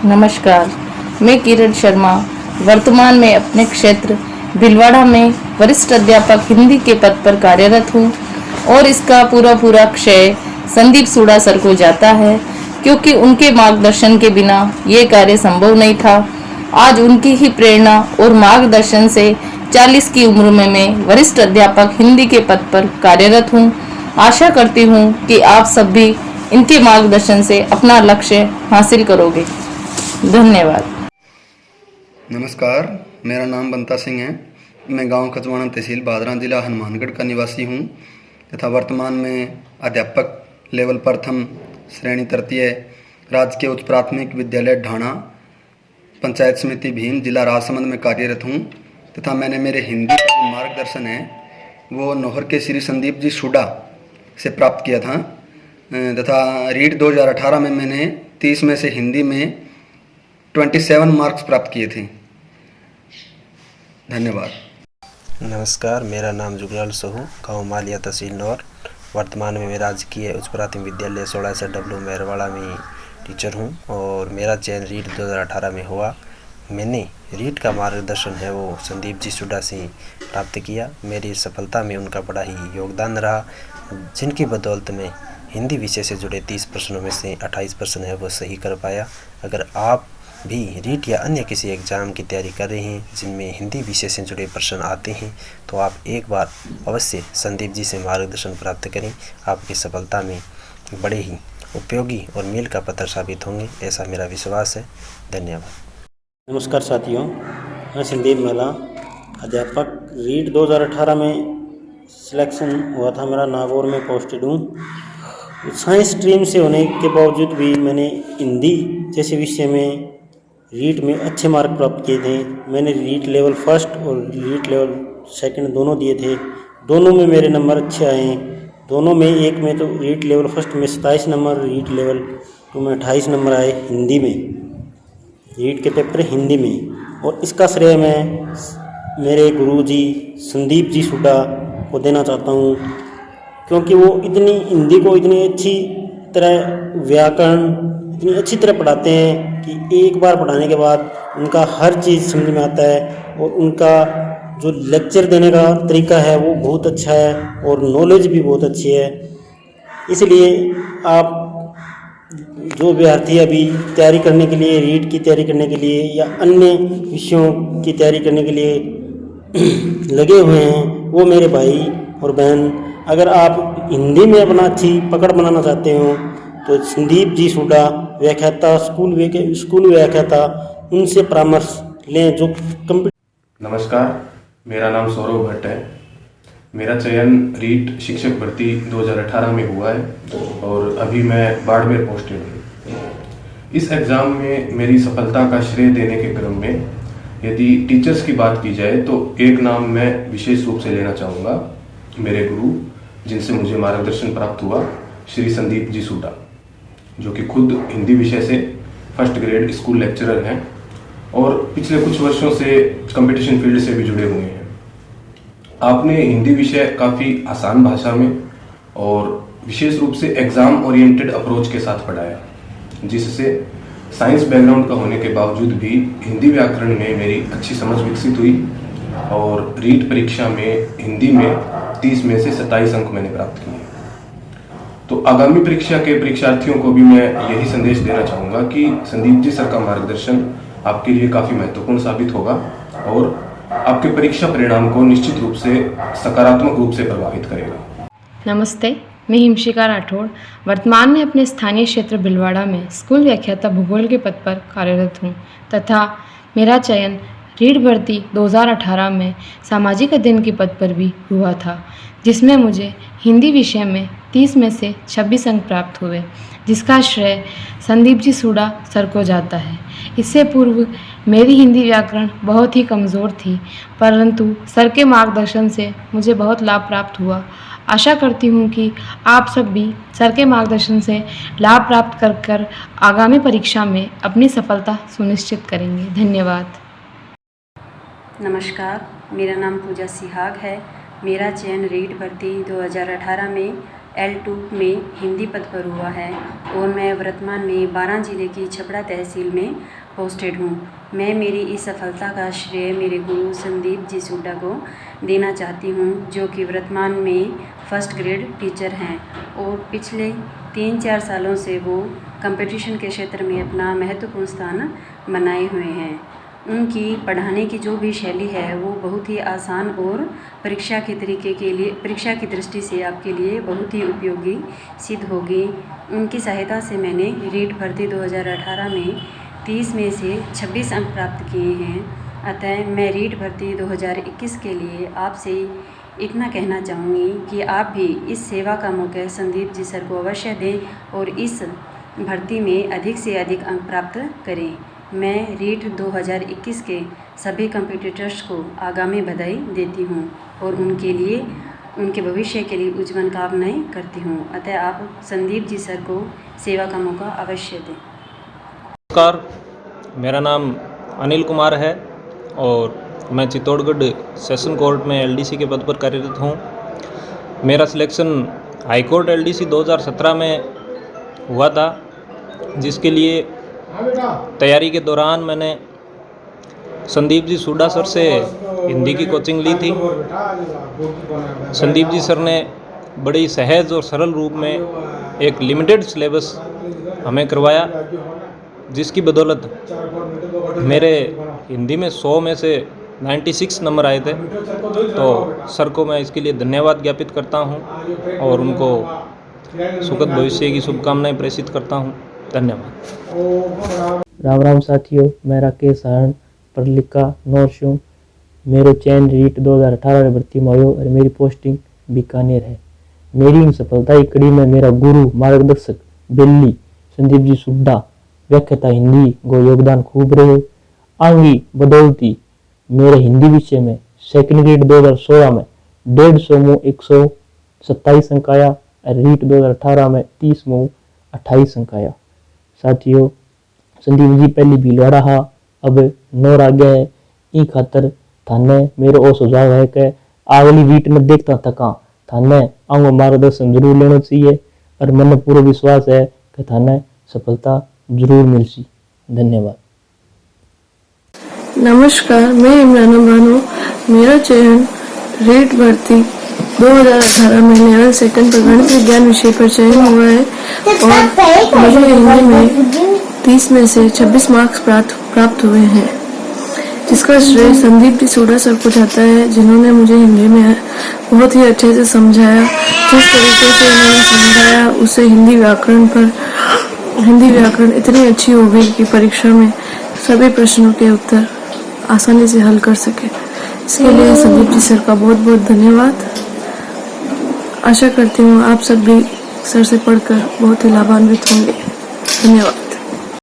नमस्कार, मैं किरण शर्मा वर्तमान में अपने क्षेत्र भीलवाड़ा में वरिष्ठ अध्यापक हिंदी के पद पर कार्यरत हूँ और इसका पूरा श्रेय संदीप सूड़ा सर को जाता है, क्योंकि उनके मार्गदर्शन के बिना ये कार्य संभव नहीं था। आज उनकी ही प्रेरणा और मार्गदर्शन से 40 की उम्र में मैं वरिष्ठ अध्यापक हिंदी के पद पर कार्यरत हूँ। आशा करती हूँ कि आप सब भी इनके मार्गदर्शन से अपना लक्ष्य हासिल करोगे। धन्यवाद। नमस्कार, मेरा नाम बंता सिंह है। मैं गांव खचवाना तहसील भादरा जिला हनुमानगढ़ का निवासी हूं तथा वर्तमान में अध्यापक लेवल प्रथम श्रेणी तृतीय राजकीय उच्च प्राथमिक विद्यालय ढाणा पंचायत समिति भीम जिला राजसमंद में कार्यरत हूं तथा मैंने मेरे हिंदी का जो मार्गदर्शन है वो नौहर के श्री संदीप जी सूडा से प्राप्त किया था तथा रीट 2018 में मैंने 30 में से हिंदी में 27 मार्क्स प्राप्त किए थे। धन्यवाद। नमस्कार, मेरा नाम जुगलाल सोहू, गाँव मालिया तहसील नौर। वर्तमान में मैं राजकीय उच्च प्राथमिक विद्यालय 16 डब्लू मेहरवाड़ा में टीचर हूं और मेरा चयन रीट 2018 में हुआ। मैंने रीट का मार्गदर्शन है वो संदीप जी सूडा से प्राप्त किया। मेरी सफलता में उनका बड़ा ही योगदान रहा, जिनकी बदौलत में हिंदी विषय से जुड़े 30 प्रश्नों में से 28 प्रश्न है वो सही कर पाया। अगर आप भी रीट या अन्य किसी एग्ज़ाम की तैयारी कर रहे हैं जिनमें हिंदी विषय से जुड़े प्रश्न आते हैं तो आप एक बार अवश्य संदीप जी से मार्गदर्शन प्राप्त करें। आपकी सफलता में बड़े ही उपयोगी और मील का पत्थर साबित होंगे, ऐसा मेरा विश्वास है। धन्यवाद। नमस्कार साथियों, मैं संदीप मेहला, अध्यापक रीट 2018 में सिलेक्शन हुआ था मेरा, नागौर में पोस्टेड हूँ। साइंस स्ट्रीम से होने के बावजूद भी मैंने हिंदी जैसे विषय में रीट में अच्छे मार्क प्राप्त किए थे। मैंने रीट लेवल फर्स्ट और रीट लेवल सेकंड दोनों दिए थे। दोनों में मेरे नंबर अच्छे आए। दोनों में, एक में तो रीट लेवल फर्स्ट में 27 नंबर, रीट लेवल 2 में 28 नंबर आए हिंदी में, रीट के पेपर हिंदी में। और इसका श्रेय मैं मेरे गुरुजी संदीप जी सूडा को देना चाहता हूँ, क्योंकि वो इतनी हिंदी को इतनी अच्छी तरह व्याकरण इतनी अच्छी तरह पढ़ाते हैं कि एक बार पढ़ाने के बाद उनका हर चीज़ समझ में आता है और उनका जो लेक्चर देने का तरीका है वो बहुत अच्छा है और नॉलेज भी बहुत अच्छी है। इसलिए आप जो विद्यार्थी अभी तैयारी करने के लिए, रीट की तैयारी करने के लिए या अन्य विषयों की तैयारी करने के लिए लगे हुए हैं, वो मेरे भाई और बहन, अगर आप हिंदी में अपना अच्छी पकड़ बनाना चाहते हो तो संदीप जी सूडा व्याख्याता, स्कूल व्याख्याता, उनसे परामर्श लें जो नमस्कार, मेरा नाम सौरभ भट्ट है। मेरा चयन रीट शिक्षक भर्ती 2018 में हुआ है और अभी मैं बाड़मेर पोस्टेड हूँ। इस एग्ज़ाम में मेरी सफलता का श्रेय देने के क्रम में यदि टीचर्स की बात की जाए तो एक नाम मैं विशेष रूप से लेना चाहूँगा। मेरे गुरु जिनसे मुझे मार्गदर्शन प्राप्त हुआ, श्री संदीप जी सूडा, जो कि खुद हिंदी विषय से फर्स्ट ग्रेड स्कूल लेक्चरर हैं और पिछले कुछ वर्षों से कंपटीशन फील्ड से भी जुड़े हुए हैं। आपने हिंदी विषय काफ़ी आसान भाषा में और विशेष रूप से एग्ज़ाम ओरिएंटेड अप्रोच के साथ पढ़ाया, जिससे साइंस बैकग्राउंड का होने के बावजूद भी हिंदी व्याकरण में मेरी अच्छी समझ विकसित हुई और रीट परीक्षा में हिंदी में 30 में से 27 अंक मैंने प्राप्त किए। तो आगामी परीक्षा के परीक्षार्थियों को भी मैं यही संदेश देना चाहूँगा कि संदीप जी सर का मार्गदर्शन आपके लिए काफ़ी महत्वपूर्ण साबित होगा और आपके परीक्षा परिणाम को निश्चित रूप से सकारात्मक रूप से प्रभावित करेगा। नमस्ते, मैं हिमशिका राठौड़ वर्तमान में अपने स्थानीय क्षेत्र भीलवाड़ा में स्कूल व्याख्याता भूगोल के पद पर कार्यरत हूँ तथा मेरा चयन रीट भर्ती 2018 में सामाजिक अध्ययन के पद पर भी हुआ था, जिसमें मुझे हिंदी विषय में 30 में से 26 अंक प्राप्त हुए, जिसका श्रेय संदीप जी सूडा सर को जाता है। इससे पूर्व मेरी हिंदी व्याकरण बहुत ही कमज़ोर थी, परंतु सर के मार्गदर्शन से मुझे बहुत लाभ प्राप्त हुआ। आशा करती हूँ कि आप सब भी सर के मार्गदर्शन से लाभ प्राप्त कर आगामी परीक्षा में अपनी सफलता सुनिश्चित करेंगे। धन्यवाद। नमस्कार, मेरा नाम पूजा सिहाग है। मेरा चयन रीट भर्ती 2018 में L2 में हिंदी पद पर हुआ है और मैं वर्तमान में बारां जिले की छपड़ा तहसील में पोस्टेड हूँ। मैं मेरी इस सफलता का श्रेय मेरे गुरु संदीप जी सूडा को देना चाहती हूँ, जो कि वर्तमान में फर्स्ट ग्रेड टीचर हैं और पिछले 3-4 सालों से वो कंपटीशन के क्षेत्र में अपना महत्वपूर्ण स्थान बनाए हुए हैं। उनकी पढ़ाने की जो भी शैली है वो बहुत ही आसान और परीक्षा की दृष्टि से आपके लिए बहुत ही उपयोगी सिद्ध होगी। उनकी सहायता से मैंने रीट भर्ती 2018 में 30 में से 26 अंक प्राप्त किए हैं। अतः मैं रीट भर्ती 2021 के लिए आपसे इतना कहना चाहूँगी कि आप भी इस सेवा का मौका संदीप जी सर को अवश्य दें और इस भर्ती में अधिक से अधिक अंक प्राप्त करें। मैं रीट 2021 के सभी कॉम्पिटिटर्स को आगामी बधाई देती हूँ और उनके भविष्य के लिए उज्जवल कामनाएं करती हूँ। अतः आप संदीप जी सर को सेवा का मौका अवश्य दें। नमस्कार, मेरा नाम अनिल कुमार है और मैं चित्तौड़गढ़ सेशन कोर्ट में एलडीसी के पद पर कार्यरत हूँ। मेरा सिलेक्शन हाई कोर्ट एलडीसी 2017 में हुआ था, जिसके लिए तैयारी के दौरान मैंने संदीप जी सूडा सर से हिंदी की कोचिंग ली थी। संदीप जी सर ने बड़ी सहज और सरल रूप में एक लिमिटेड सिलेबस हमें करवाया, जिसकी बदौलत मेरे हिंदी में 100 में से 96 नंबर आए थे। तो सर को मैं इसके लिए धन्यवाद ज्ञापित करता हूं और उनको सुखद भविष्य की शुभकामनाएं प्रेषित करता हूं। धन्यवाद। राम राम साथियों, मैं राकेश हरण पढ़ लिखा नौरशूँ। मेरे चयन रीट 2018 में भर्ती में हुआ और मेरी पोस्टिंग बीकानेर है। मेरी इन सफलता की कड़ी में मेरा गुरु मार्गदर्शक बेल्ली संदीप जी सूडा व्याख्याता हिंदी को योगदान खूब रहे। आंगी बदौलती मेरे हिंदी विषय में सेकंड ग्रेड 2016 में 150 में 127 अंक आया और रीट 2018 में 30 में 28 अंक आया। साथियों, संदीप जी पहली भीलवाड़ा हा, अब नौर आ गया है। ई खातर थाने मेरे ओ सुझाव है कि अगली रीट में देखता थका थाने आंगो मार्गदर्शन जरूर लेना चाहिए और मन पूरा विश्वास है कि थाने सफलता जरूर मिलसी। धन्यवाद। नमस्कार, मैं इमरान बानो। मेरा चयन रीट भर्ती 2018 में लेवल 2 पर गणित विज्ञान विषय पर चयन हुआ है और मुझे हिंदी में 30 में से 26 मार्क्स प्राप्त हुए हैं, जिसका श्रेय संदीप जी सूडा सर को जाता है, जिन्होंने मुझे हिंदी में बहुत ही अच्छे से समझाया। जिस तरीके से उन्होंने समझाया उससे हिंदी व्याकरण इतनी अच्छी हो गई कि परीक्षा में सभी प्रश्नों के उत्तर आसानी से हल कर सके। इसके लिए संदीप जी सर का बहुत बहुत धन्यवाद। आशा करती हूँ आप सब भी सर से पढ़कर बहुत ही लाभान्वित होंगे। धन्यवाद।